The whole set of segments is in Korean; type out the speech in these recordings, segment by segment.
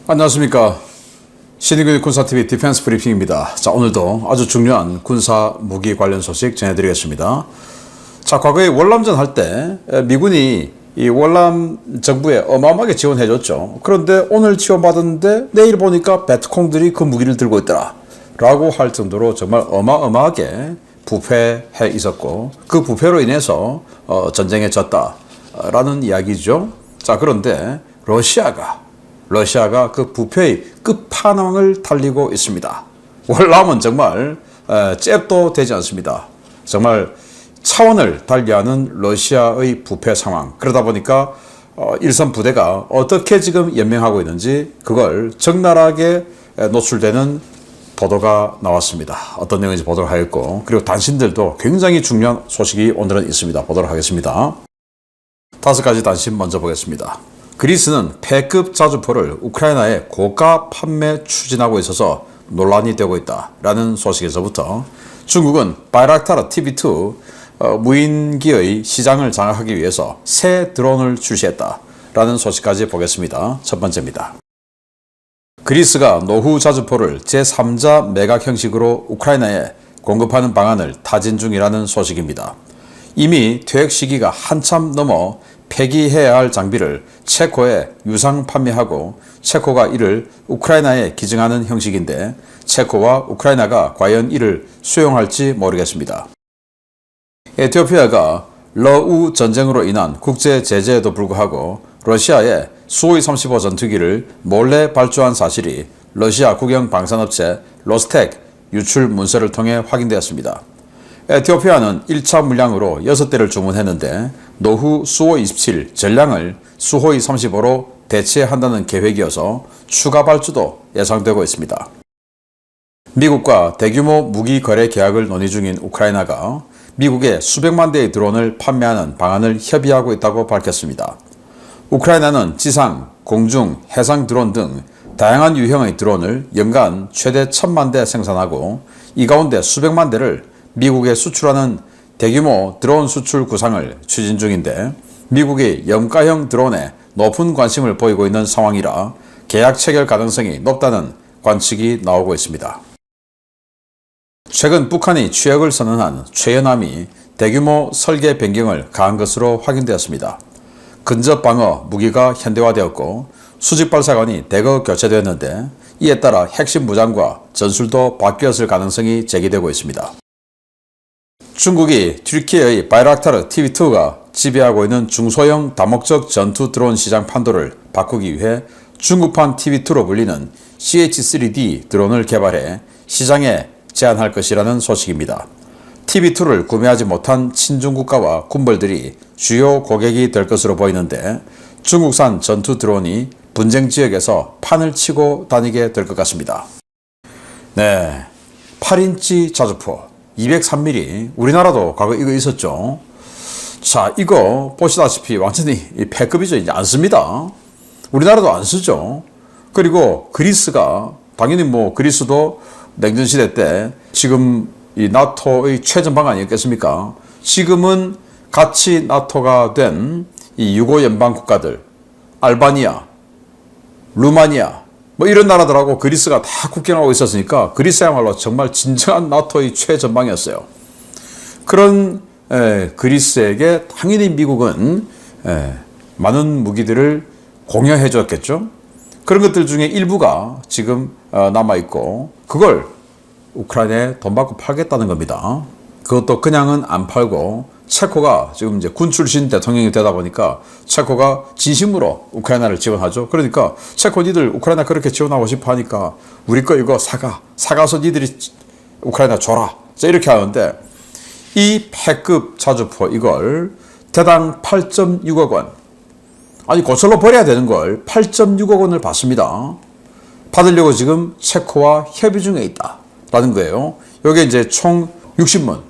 안녕하십니까. 신의균 군사TV 디펜스 브리핑입니다. 자, 오늘도 아주 중요한 군사 무기 관련 소식 전해드리겠습니다. 자, 과거에 월남전 할 때 미군이 이 월남 정부에 어마어마하게 지원해줬죠. 그런데 오늘 지원받았는데 내일 보니까 베트콩들이 그 무기를 들고 있더라 라고 할 정도로 정말 어마어마하게 부패해 있었고, 그 부패로 인해서 전쟁에 졌다라는 이야기죠. 자, 그런데 러시아가 그 부패의 끝판왕을 달리고 있습니다. 월남은 정말 잽도 되지 않습니다. 정말 차원을 달리하는 러시아의 부패 상황. 그러다 보니까 일선 부대가 어떻게 지금 연명하고 있는지 그걸 적나라하게 노출되는 보도가 나왔습니다. 어떤 내용인지 보도록 하겠고, 그리고 단신들도 굉장히 중요한 소식이 오늘은 있습니다. 보도록 하겠습니다. 5가지 단신 먼저 보겠습니다. 그리스는 패급 자주포를 우크라이나에 고가 판매 추진하고 있어서 논란이 되고 있다라는 소식에서부터, 중국은 바이락타르 TB2 무인기의 시장을 장악하기 위해서 새 드론을 출시했다라는 소식까지 보겠습니다. 첫 번째입니다. 그리스가 노후 자주포를 제3자 매각 형식으로 우크라이나에 공급하는 방안을 타진 중이라는 소식입니다. 이미 퇴역 시기가 한참 넘어 폐기해야 할 장비를 체코에 유상 판매하고 체코가 이를 우크라이나에 기증하는 형식인데, 체코와 우크라이나가 과연 이를 수용할지 모르겠습니다. 에티오피아가 러우 전쟁으로 인한 국제 제재에도 불구하고 러시아에 수호이 35 전투기를 몰래 발주한 사실이 러시아 국영 방산업체 로스텍 유출 문서를 통해 확인되었습니다. 에티오피아는 1차 물량으로 6대를 주문했는데 노후 수호이 27 전량을 수호이 35로 대체한다는 계획이어서 추가 발주도 예상되고 있습니다. 미국과 대규모 무기 거래 계약을 논의 중인 우크라이나가 미국에 수백만 대의 드론을 판매하는 방안을 협의하고 있다고 밝혔습니다. 우크라이나는 지상, 공중, 해상 드론 등 다양한 유형의 드론을 연간 최대 1000만 대 생산하고, 이 가운데 수백만 대를 미국에 수출하는 대규모 드론 수출 구상을 추진 중인데, 미국이 염가형 드론에 높은 관심을 보이고 있는 상황이라 계약 체결 가능성이 높다는 관측이 나오고 있습니다. 최근 북한이 취역을 선언한 최연함이 대규모 설계 변경을 가한 것으로 확인되었습니다. 근접 방어 무기가 현대화되었고 수직 발사관이 대거 교체되었는데, 이에 따라 핵심 무장과 전술도 바뀌었을 가능성이 제기되고 있습니다. 중국이 튀르키예의 바이락타르 TB2가 지배하고 있는 중소형 다목적 전투 드론 시장 판도를 바꾸기 위해 중국판 TB2로 불리는 CH-3D 드론을 개발해 시장에 제안할 것이라는 소식입니다. TB2를 구매하지 못한 친중 국가와 군벌들이 주요 고객이 될 것으로 보이는데, 중국산 전투 드론이 분쟁 지역에서 판을 치고 다니게 될 것 같습니다. 네, 8인치 자주포 203mm, 우리나라도 과거 이거 있었죠. 자, 이거 보시다시피 완전히 패급이죠. 이제 안 씁니다. 우리나라도 안 쓰죠. 그리고 그리스가 당연히 그리스도 냉전시대 때 지금 이 나토의 최전방 아니었겠습니까? 지금은 같이 나토가 된 이 유고 연방 국가들, 알바니아, 루마니아, 이런 나라들하고 그리스가 다 국경하고 있었으니까 그리스야말로 정말 진정한 나토의 최전방이었어요. 그런 그리스에게 당연히 미국은 많은 무기들을 공여해 줬겠죠. 그런 것들 중에 일부가 지금 남아있고, 그걸 우크라이나에 돈 받고 팔겠다는 겁니다. 그것도 그냥은 안 팔고, 체코가 지금 이제 군 출신 대통령이 되다 보니까 체코가 진심으로 우크라이나를 지원하죠. 그러니까 체코 니들 우크라이나 그렇게 지원하고 싶어 하니까 우리 거 이거 사가서 니들이 우크라이나 줘라. 자, 이렇게 하는데, 이 패급 자주포 이걸 대당 8.6억 원, 아니 고철로 버려야 되는 걸 8.6억 원을 받습니다. 받으려고 지금 체코와 협의 중에 있다라는 거예요. 요게 이제 총 60문.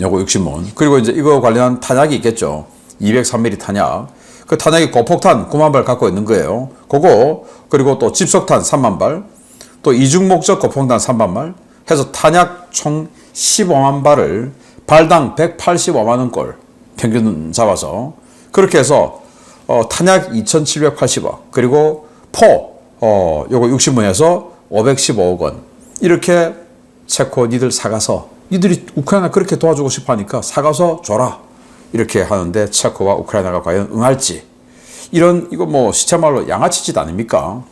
요거 60문. 그리고 이제 이거 관련한 탄약이 있겠죠. 203mm 탄약. 그 탄약이 고폭탄 9만 발 갖고 있는 거예요. 그거, 그리고 또 집속탄 3만 발, 또 이중 목적 고폭탄 3만 발 해서 탄약 총 15만 발을 발당 185만 원꼴 평균 잡아서, 그렇게 해서 탄약 2,780억, 그리고 포 요거 60문에서 515억 원. 이렇게 체코 니들 사가서, 니들이 우크라이나 그렇게 도와주고 싶어 하니까 사가서 줘라. 이렇게 하는데 체코와 우크라이나가 과연 응할지. 이거 뭐 시체말로 양아치짓 아닙니까?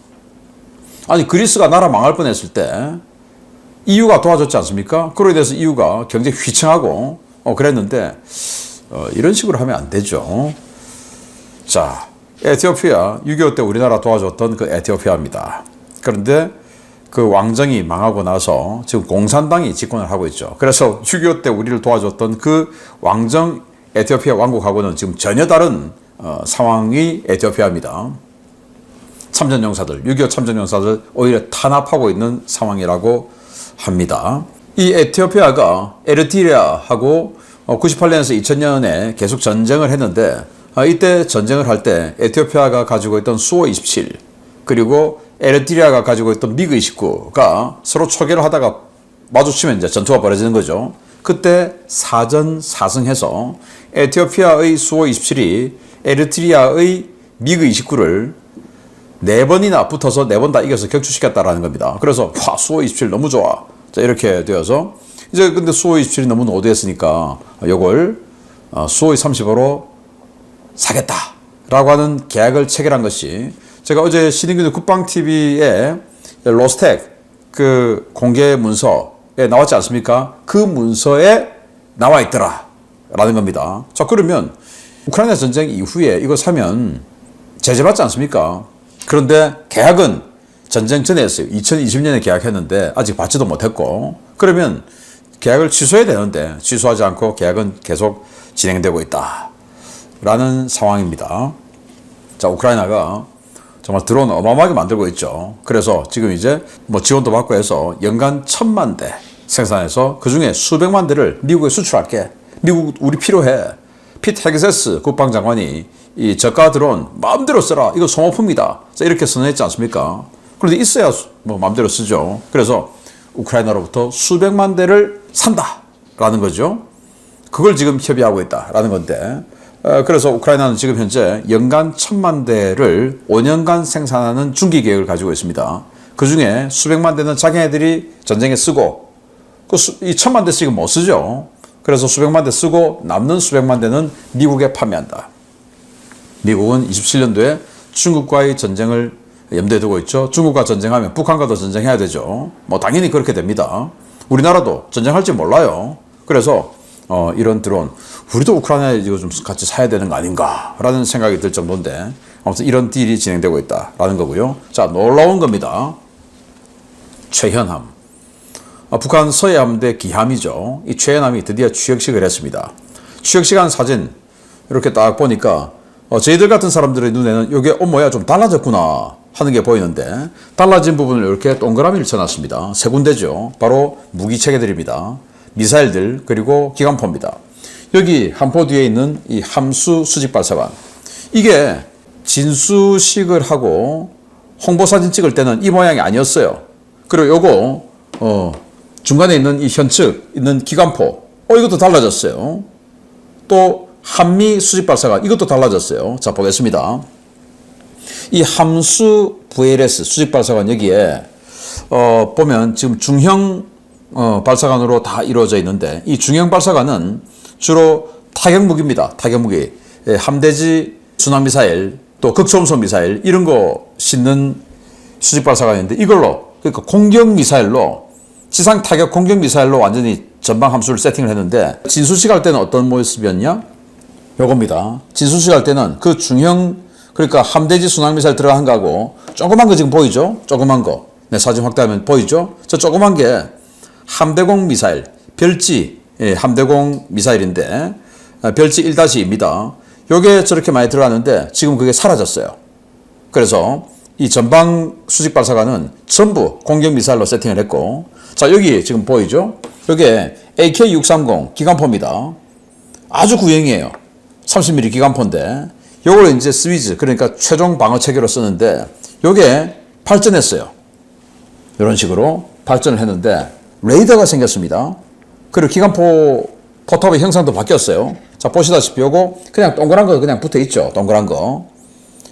아니, 그리스가 나라 망할 뻔했을 때 EU가 도와줬지 않습니까? 그로 인해서 EU가 경제 휘청하고 그랬는데 이런 식으로 하면 안 되죠. 자, 에티오피아 6.25 때 우리나라 도와줬던 그 에티오피아입니다. 그런데 그 왕정이 망하고 나서 지금 공산당이 집권을 하고 있죠. 그래서 6.25 때 우리를 도와줬던 그 왕정 에티오피아 왕국하고는 지금 전혀 다른 상황이 에티오피아입니다. 참전용사들, 6.25 참전용사들 오히려 탄압하고 있는 상황이라고 합니다. 이 에티오피아가 에리트리아하고 98년에서 2000년에 계속 전쟁을 했는데 이때 전쟁을 할 때 에티오피아가 가지고 있던 수호-27 그리고 에리트리아가 가지고 있던 미그-29가 서로 초계를 하다가 마주치면 이제 전투가 벌어지는 거죠. 그때 사전사승해서 에티오피아의 수호-27이 에리트리아의 미그-29를 4번이나 붙어서 4번 다 이겨서 격추시켰다라는 겁니다. 그래서 수호-27 너무 좋아. 자, 이렇게 되어서 이제 근데 수호-27이 너무 노드했으니까 요걸 수호-30으로 사겠다라고 하는 계약을 체결한 것이 제가 어제 신인균 국방TV에 로스텍 그 공개 문서에 나왔지 않습니까? 그 문서에 나와 있더라라는 겁니다. 자, 그러면 우크라이나 전쟁 이후에 이거 사면 제재받지 않습니까? 그런데 계약은 전쟁 전에 했어요. 2020년에 계약했는데 아직 받지도 못했고, 그러면 계약을 취소해야 되는데 취소하지 않고 계약은 계속 진행되고 있다라는 상황입니다. 자, 우크라이나가 정말 드론 어마어마하게 만들고 있죠. 그래서 지금 이제 뭐 지원도 받고 해서 연간 1000만 대 생산해서 그 중에 수백만 대를 미국에 수출할게. 미국 우리 필요해. 피트 헤그세스 국방장관이 이 저가 드론 마음대로 써라. 이거 소모품이다. 자, 이렇게 선언했지 않습니까? 그런데 있어야 뭐 마음대로 쓰죠. 그래서 우크라이나로부터 수백만 대를 산다라는 거죠. 그걸 지금 협의하고 있다라는 건데, 그래서 우크라이나는 지금 현재 연간 1000만 대를 5년간 생산하는 중기 계획을 가지고 있습니다. 그 중에 수백만 대는 자기네들이 전쟁에 쓰고, 이 1000만 대씩 못 쓰죠. 그래서 수백만 대 쓰고 남는 수백만 대는 미국에 판매한다. 미국은 27년도에 중국과의 전쟁을 염두에 두고 있죠. 중국과 전쟁하면 북한과도 전쟁해야 되죠. 뭐 당연히 그렇게 됩니다. 우리나라도 전쟁할지 몰라요. 그래서 이런 드론, 우리도 우크라이나에 이거 좀 같이 사야 되는 거 아닌가라는 생각이 들 정도인데, 아무튼 이런 딜이 진행되고 있다라는 거고요. 자, 놀라운 겁니다. 최현함. 북한 서해함대 기함이죠. 이 최현함이 드디어 취역식을 했습니다. 취역식한 사진 이렇게 딱 보니까 저희들 같은 사람들의 눈에는 이게 뭐야 좀 달라졌구나 하는 게 보이는데, 달라진 부분을 이렇게 동그라미를 쳐놨습니다. 세 군데죠. 바로 무기 체계들입니다. 미사일들 그리고 기관포입니다. 여기 함포 뒤에 있는 이 함수 수직 발사관, 이게 진수식을 하고 홍보사진 찍을 때는 이 모양이 아니었어요. 그리고 요거 중간에 있는 이 현측 있는 기관포, 이것도 달라졌어요. 또 한미 수직 발사관, 이것도 달라졌어요. 자, 보겠습니다. 이 함수 VLS 수직 발사관 여기에 보면 지금 중형 발사관으로 다 이루어져 있는데, 이 중형 발사관은 주로 타격 무기입니다. 타격 무기, 함대지 순항미사일, 또 극초음속 미사일 이런 거 싣는 수직 발사관인데, 이걸로 그러니까 공격 미사일로, 지상 타격 공격 미사일로 완전히 전방 함수를 세팅을 했는데, 진수식 할 때는 어떤 모습이었냐? 요겁니다. 진수식 할 때는 그 중형, 그러니까 함대지 순항미사일 들어간 거하고 조그만 거 지금 보이죠? 조그만 거. 네, 사진 확대하면 보이죠? 저 조그만 게 함대공 미사일, 별지 함대공 미사일인데, 별지 1-2입니다. 요게 저렇게 많이 들어가는데 지금 그게 사라졌어요. 그래서 이 전방 수직 발사관은 전부 공격 미사일로 세팅을 했고, 자, 여기 지금 보이죠? 요게 AK-630 기관포입니다. 아주 구형이에요. 30mm 기관포인데, 요걸 이제 스위즈, 그러니까 최종 방어 체계로 쓰는데, 요게 발전했어요. 이런 식으로 발전을 했는데 레이더가 생겼습니다. 그리고 기관포 포탑의 형상도 바뀌었어요. 자, 보시다시피 요거 그냥 동그란 거 그냥 붙어 있죠. 동그란 거.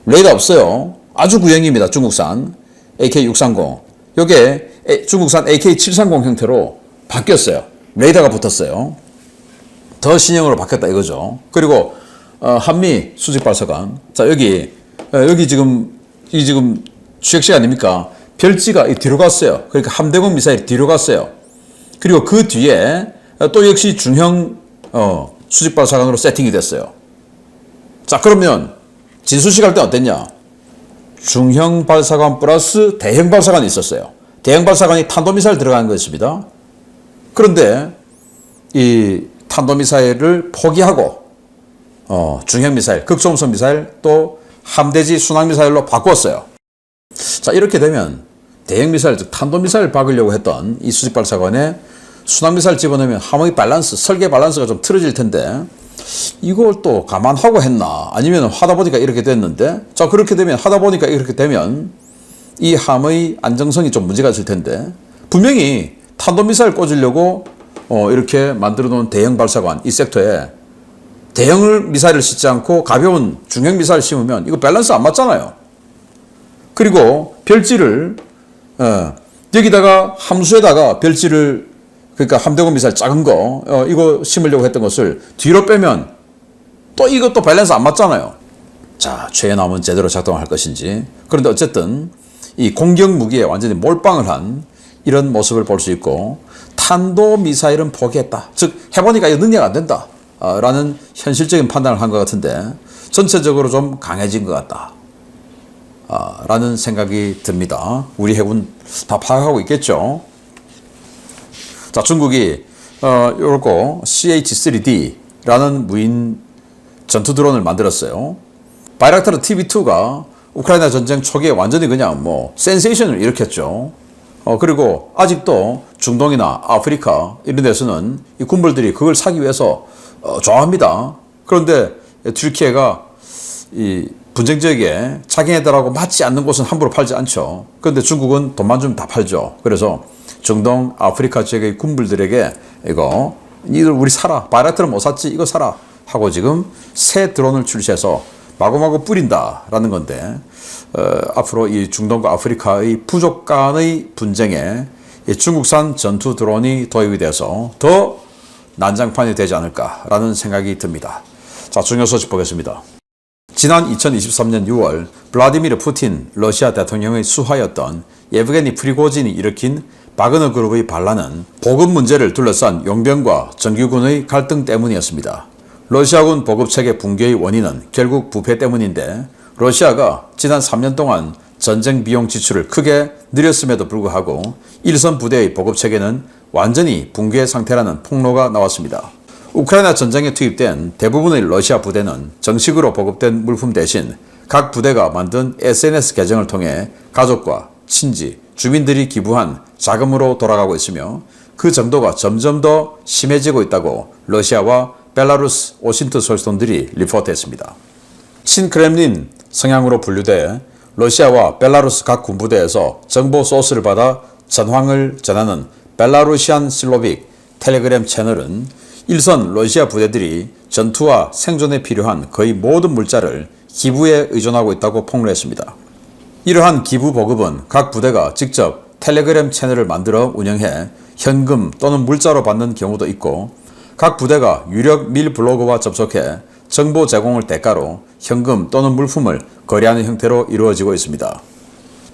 레이더 없어요. 아주 구형입니다. 중국산. AK-630. 요게 중국산 AK-730 형태로 바뀌었어요. 레이더가 붙었어요. 더 신형으로 바뀌었다 이거죠. 그리고 한미 수직 발사관. 자, 여기 지금 주역식 아닙니까? 별지가 뒤로 갔어요. 그러니까 함대공 미사일이 뒤로 갔어요. 그리고 그 뒤에 또 역시 중형 수직 발사관으로 세팅이 됐어요. 자, 그러면 진수식 할 때 어땠냐? 중형 발사관 플러스 대형 발사관이 있었어요. 대형 발사관이 탄도미사일 들어가는 것입니다. 그런데 이 탄도미사일을 포기하고 중형 미사일, 극소음속 미사일 또 함대지 순항미사일로 바꿨어요. 자, 이렇게 되면 대형 미사일, 즉 탄도미사일 박으려고 했던 이 수직 발사관에 순항미사일 집어넣으면 하모닉 밸런스, 설계 밸런스가 좀 틀어질 텐데 이걸 또 감안하고 했나? 아니면 하다 보니까 이렇게 됐는데, 자, 그렇게 되면 하다 보니까 이렇게 되면 이 함의 안정성이 좀 문제가 있을 텐데, 분명히 탄도미사일 꽂으려고 이렇게 만들어 놓은 대형 발사관 이 섹터에 대형 미사일을 싣지 않고 가벼운 중형 미사일 심으면 이거 밸런스 안 맞잖아요. 그리고 별지를 여기다가 함수에다가 별지를, 그러니까 함대공 미사일 작은 거 이거 심으려고 했던 것을 뒤로 빼면 또 이것도 밸런스 안 맞잖아요. 자, 최연함은 제대로 작동할 것인지. 그런데 어쨌든 이 공격 무기에 완전히 몰빵을 한 이런 모습을 볼 수 있고, 탄도 미사일은 포기했다. 즉 해보니까 이거 능력 안 된다 라는 현실적인 판단을 한 것 같은데, 전체적으로 좀 강해진 것 같다 라는 생각이 듭니다. 우리 해군 다 파악하고 있겠죠. 자, 중국이 요렇고 CH-3D라는 무인 전투 드론을 만들었어요. 바이락타르 TB2가 우크라이나 전쟁 초기에 완전히 그냥 센세이션을 일으켰죠. 그리고 아직도 중동이나 아프리카 이런 데서는 이 군벌들이 그걸 사기 위해서 좋아합니다. 그런데 튀르키예가 이 분쟁 지역에 자기네들하고 맞지 않는 곳은 함부로 팔지 않죠. 그런데 중국은 돈만 주면 다 팔죠. 그래서 중동, 아프리카 지역의 군불들에게 이거 니들 우리 사라, 바이락타르 못 샀지 이거 사라 하고 지금 새 드론을 출시해서 마구마구 뿌린다라는 건데, 앞으로 이 중동과 아프리카의 부족 간의 분쟁에 이 중국산 전투 드론이 도입이 돼서 더 난장판이 되지 않을까라는 생각이 듭니다. 자, 중요 소식 보겠습니다. 지난 2023년 6월 블라디미르 푸틴 러시아 대통령의 수하였던 예브게니 프리고진이 일으킨 바그너 그룹의 반란은 보급 문제를 둘러싼 용병과 정규군의 갈등 때문이었습니다. 러시아군 보급체계 붕괴의 원인은 결국 부패 때문인데, 러시아가 지난 3년 동안 전쟁 비용 지출을 크게 늘렸음에도 불구하고 일선 부대의 보급체계는 완전히 붕괴 상태라는 폭로가 나왔습니다. 우크라이나 전쟁에 투입된 대부분의 러시아 부대는 정식으로 보급된 물품 대신 각 부대가 만든 SNS 계정을 통해 가족과 친지, 주민들이 기부한 자금으로 돌아가고 있으며, 그 정도가 점점 더 심해지고 있다고 러시아와 벨라루스 오신트 소식통들이 리포트했습니다. 친크렘린 성향으로 분류돼 러시아와 벨라루스 각 군부대에서 정보 소스를 받아 전황을 전하는 벨라루시안 실로빅 텔레그램 채널은 일선 러시아 부대들이 전투와 생존에 필요한 거의 모든 물자를 기부에 의존하고 있다고 폭로했습니다. 이러한 기부 보급은 각 부대가 직접 텔레그램 채널을 만들어 운영해 현금 또는 물자로 받는 경우도 있고, 각 부대가 유력 밀 블로거와 접촉해 정보 제공을 대가로 현금 또는 물품을 거래하는 형태로 이루어지고 있습니다.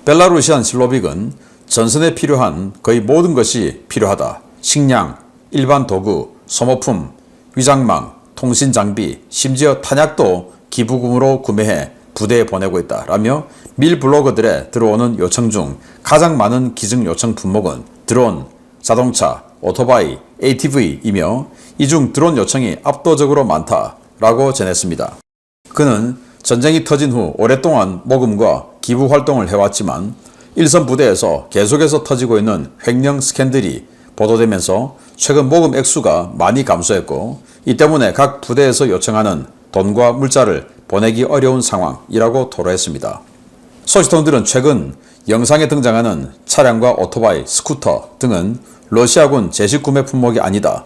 벨라루시안 실로빅은 전선에 필요한 거의 모든 것이 필요하다. 식량, 일반 도구, 소모품, 위장망, 통신장비, 심지어 탄약도 기부금으로 구매해 부대에 보내고 있다라며 밀 블로거들에 들어오는 요청 중 가장 많은 기증 요청 품목은 드론, 자동차, 오토바이, ATV이며 이 중 드론 요청이 압도적으로 많다라고 전했습니다. 그는 전쟁이 터진 후 오랫동안 모금과 기부 활동을 해왔지만 일선 부대에서 계속해서 터지고 있는 횡령 스캔들이 보도되면서 최근 모금 액수가 많이 감소했고, 이 때문에 각 부대에서 요청하는 돈과 물자를 보내기 어려운 상황이라고 토로했습니다. 소식통들은 최근 영상에 등장하는 차량과 오토바이, 스쿠터 등은 러시아군 제식 구매 품목이 아니다.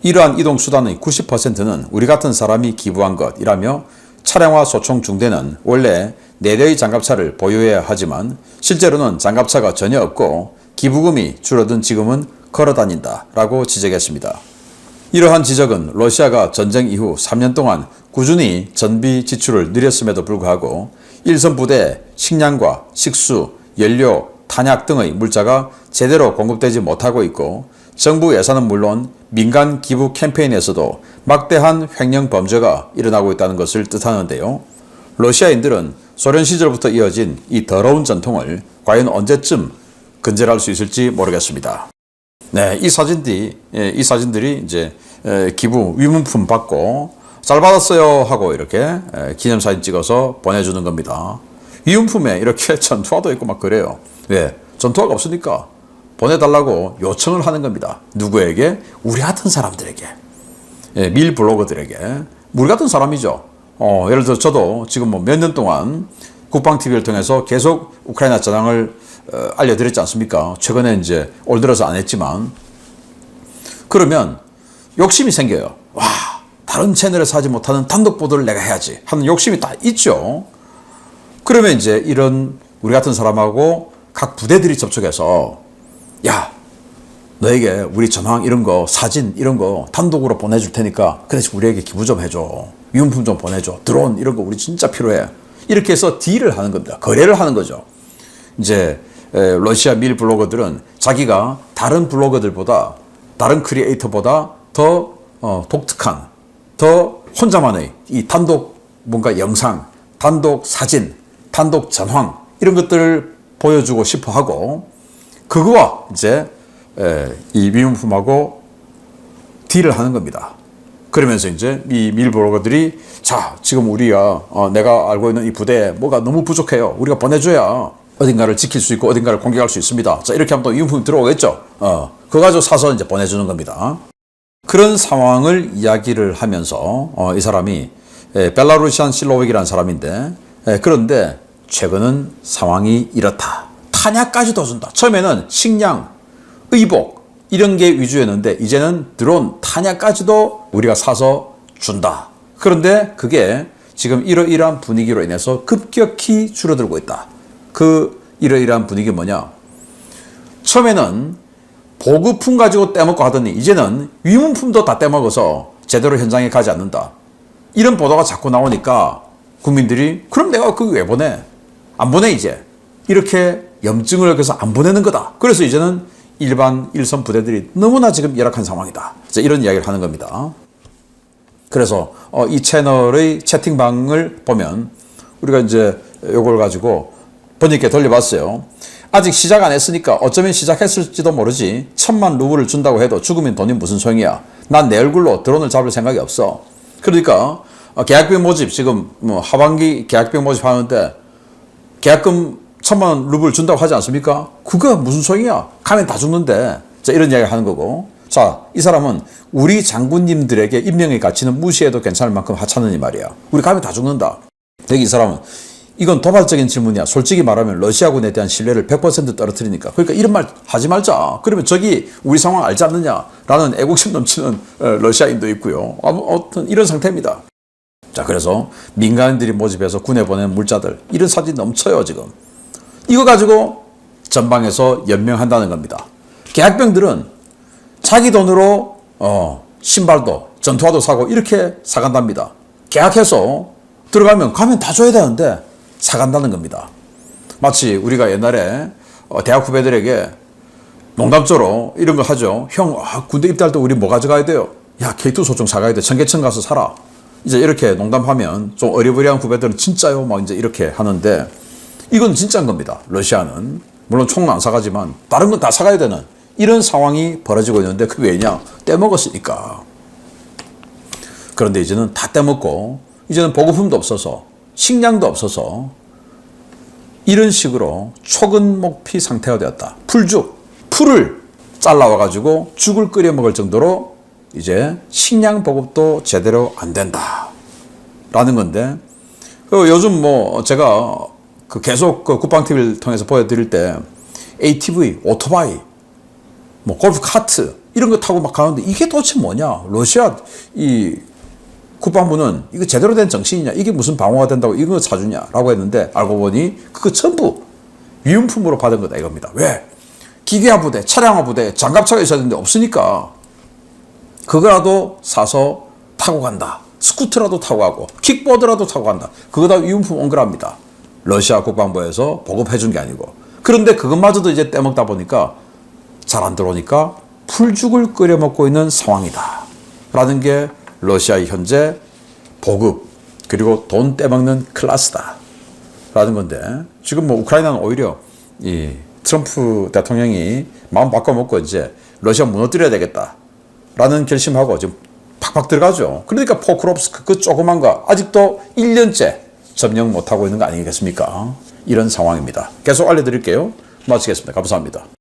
이러한 이동수단의 90%는 우리 같은 사람이 기부한 것이라며 차량화 소총 중대는 원래 4대의 장갑차를 보유해야 하지만 실제로는 장갑차가 전혀 없고 기부금이 줄어든 지금은 걸어다닌다 라고 지적했습니다. 이러한 지적은 러시아가 전쟁 이후 3년 동안 꾸준히 전비 지출을 늘렸음에도 불구하고 일선 부대에 식량과 식수, 연료, 탄약 등의 물자가 제대로 공급되지 못하고 있고 정부 예산은 물론 민간 기부 캠페인에서도 막대한 횡령 범죄가 일어나고 있다는 것을 뜻하는데요. 러시아인들은 소련 시절부터 이어진 이 더러운 전통을 과연 언제쯤 근절할 수 있을지 모르겠습니다. 네, 이 사진들이 이제 기부 위문품 받고 잘 받았어요 하고 이렇게 기념사진 찍어서 보내주는 겁니다. 위문품에 이렇게 전투화도 있고 막 그래요. 왜? 전투화가 없으니까 보내달라고 요청을 하는 겁니다. 누구에게? 우리 같은 사람들에게. 밀 블로거들에게. 우리 같은 사람이죠. 예를 들어 저도 지금 뭐 몇 년 동안 국방TV를 통해서 계속 우크라이나 전황을 알려드렸지 않습니까? 최근에 이제 올 들어서 안 했지만. 그러면 욕심이 생겨요. 와, 다른 채널에서 하지 못하는 단독 보도를 내가 해야지 하는 욕심이 다 있죠. 그러면 이제 이런 우리 같은 사람하고 각 부대들이 접촉해서 야, 너에게 우리 전황 이런 거 사진 이런 거 단독으로 보내줄 테니까 그 대신 우리에게 기부 좀 해줘. 위험품 좀 보내줘. 드론 이런 거 우리 진짜 필요해. 이렇게 해서 딜을 하는 겁니다. 거래를 하는 거죠. 이제 러시아 밀 블로거들은 자기가 다른 블로거들보다 다른 크리에이터보다 더 독특한 더 혼자만의 이 단독 뭔가 영상, 단독 사진, 단독 전황 이런 것들을 보여주고 싶어 하고 그거와 이제 이 위문품하고 딜을 하는 겁니다. 그러면서 이제 이 밀블로거들이 자 지금 우리가 내가 알고 있는 이 부대에 뭐가 너무 부족해요. 우리가 보내줘야 어딘가를 지킬 수 있고 어딘가를 공격할 수 있습니다. 자 이렇게 하면 또 위문품이 들어오겠죠. 그거 가지고 사서 이제 보내주는 겁니다. 그런 상황을 이야기를 하면서 이 사람이 벨라루시안 실로웩이라는 사람인데 그런데 최근은 상황이 이렇다. 탄약까지도 준다. 처음에는 식량, 의복 이런 게 위주였는데 이제는 드론, 탄약까지도 우리가 사서 준다. 그런데 그게 지금 이러이러한 분위기로 인해서 급격히 줄어들고 있다. 그 이러이러한 분위기 뭐냐? 처음에는 보급품 가지고 떼먹고 하더니 이제는 위문품도 다 떼먹어서 제대로 현장에 가지 않는다. 이런 보도가 자꾸 나오니까 국민들이 그럼 내가 그거 왜 보내? 안 보내 이제. 이렇게 염증을 겪어서 안 보내는 거다. 그래서 이제는 일반 일선 부대들이 너무나 지금 열악한 상황이다. 이런 이야기를 하는 겁니다. 그래서 이 채널의 채팅방을 보면 우리가 이제 이걸 가지고 번역기에 돌려봤어요. 아직 시작 안 했으니까 어쩌면 시작했을지도 모르지. 1000만 루블을 준다고 해도 죽으면 돈이 무슨 소용이야. 난 내 얼굴로 드론을 잡을 생각이 없어. 그러니까 계약병 모집 지금 뭐 하반기 계약병 모집하는데 계약금 1000만 루블 준다고 하지 않습니까? 그거 무슨 소용이야. 가면 다 죽는데. 자, 이런 이야기를 하는 거고. 자, 이 사람은 우리 장군님들에게 인명의 가치는 무시해도 괜찮을 만큼 하찮으니 말이야. 우리 가면 다 죽는다. 이 사람은 이건 도발적인 질문이야. 솔직히 말하면 러시아군에 대한 신뢰를 100% 떨어뜨리니까. 그러니까 이런 말 하지 말자. 그러면 저기 우리 상황 알지 않느냐라는 애국심 넘치는 러시아인도 있고요. 아무튼 이런 상태입니다. 자, 그래서 민간인들이 모집해서 군에 보내는 물자들 이런 사진 넘쳐요 지금. 이거 가지고 전방에서 연명한다는 겁니다. 계약병들은 자기 돈으로 신발도 전투화도 사고 이렇게 사간답니다. 계약해서 가면 다 줘야 되는데 사간다는 겁니다. 마치 우리가 옛날에 대학 후배들에게 농담조로 이런 거 하죠. 형, 군대 입대할 때 우리 뭐 가져가야 돼요? 야, K2 소총 사가야 돼. 청계천 가서 사라. 이제 이렇게 농담하면 좀 어리버리한 후배들은 진짜요? 막 이제 이렇게 하는데 이건 진짜인 겁니다. 러시아는. 물론 총은 안 사가지만 다른 건 다 사가야 되는 이런 상황이 벌어지고 있는데 그 왜냐? 떼먹었으니까. 그런데 이제는 다 떼먹고 이제는 보급품도 없어서 식량도 없어서 이런 식으로 초근목피 상태가 되었다. 풀을 잘라와가지고 죽을 끓여 먹을 정도로 이제 식량 보급도 제대로 안 된다. 라는 건데 요즘 뭐 제가 계속 국방TV를 통해서 보여드릴 때 ATV, 오토바이, 뭐 골프 카트 이런 거 타고 막 가는데 이게 도대체 뭐냐? 러시아 이 국방부는 이거 제대로 된 정신이냐, 이게 무슨 방어가 된다고 이거 사주냐라고 했는데 알고 보니 그거 전부 위훈품으로 받은 거다 이겁니다. 왜? 기계화 부대, 차량화 부대, 장갑차가 있어야 되는데 없으니까 그거라도 사서 타고 간다. 스쿠터라도 타고 가고 킥보드라도 타고 간다. 그거 다 위훈품 온 거랍니다. 러시아 국방부에서 보급해 준 게 아니고. 그런데 그것마저도 이제 떼먹다 보니까 잘 안 들어오니까 풀죽을 끓여 먹고 있는 상황이다 라는 게 러시아의 현재 보급 그리고 돈 떼먹는 클래스다 라는 건데, 지금 뭐 우크라이나는 오히려 이 트럼프 대통령이 마음 바꿔먹고 이제 러시아 무너뜨려야 되겠다 라는 결심하고 지금 팍팍 들어가죠. 그러니까 포크롭스크 그 조그만 거 아직도 1년째 점령 못하고 있는 거 아니겠습니까? 이런 상황입니다. 계속 알려드릴게요. 마치겠습니다. 감사합니다.